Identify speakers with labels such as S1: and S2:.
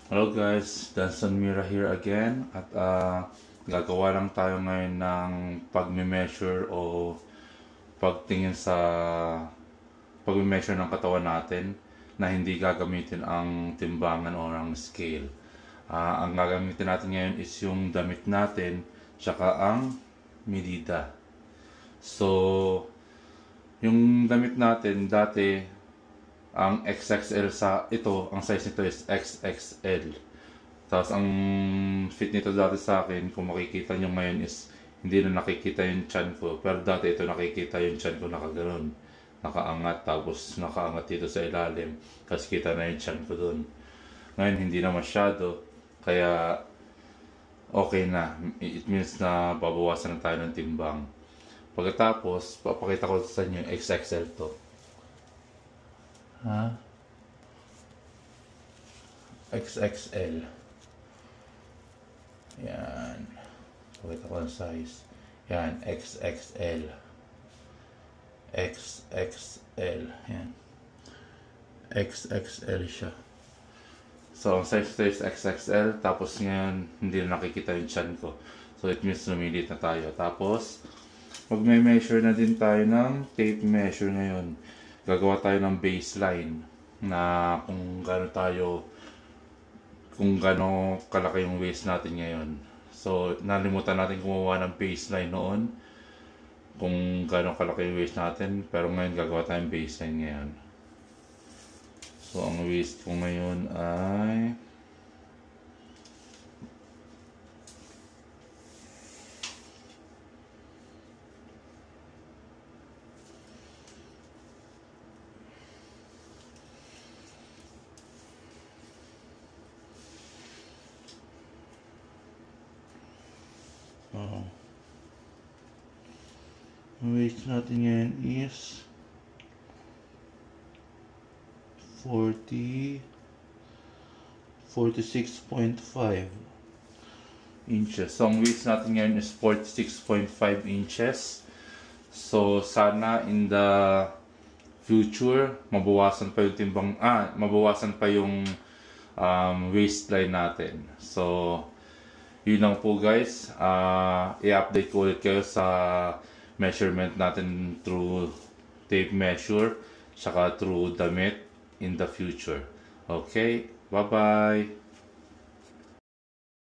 S1: Hello guys, Danson Mira here again at gagawa lang tayo ngayon ng pagme-measure o pagtingin sa pagme-measure ng katawan natin na hindi gagamitin ang timbangan o ang scale. Ang gagamitin natin ngayon is yung damit natin tsaka ang medida. So, yung damit natin dati ang XXL sa ito, ang size nito is XXL. Tapos ang fit nito dati sa akin, kung makikita nyo ngayon is hindi na nakikita yung chan ko. Pero dati ito nakikita yung chan ko nakaganon. Nakaangat, tapos nakaangat dito sa ilalim. Tapos kita na yung chan ko dun. Ngayon hindi na masyado, kaya okay na. It means na babawasan na tayo ng timbang. Pagkatapos, papakita ko sa inyo yung XXL to. XXL. Yan. Pakita ko ang size. Yan, XXL. XXL. Yan. XXL siya. So, ang size is XXL. Tapos ngayon, hindi na nakikita yung chan ko. So, it means lumilit na tayo. Tapos, magme-measure na din tayo ng tape measure ngayon. Gagawa tayo ng baseline na kung gaano kalaki yung waist natin ngayon. So, nalimutan natin gumawa ng baseline noon kung gaano kalaki yung waist natin, pero ngayon gagawa tayong baseline ngayon. So, ang waist ko ngayon ay ang waist natin ngayon is 46.5 inches. So, ang waist natin ngayon is 46.5 inches. So, sana in the future, mabawasan pa yung mabawasan pa yung waistline natin. So, yun lang po guys. I-update ko ulit kayo sa measurement natin through tape measure saka through damit in the future. Okay, bye bye.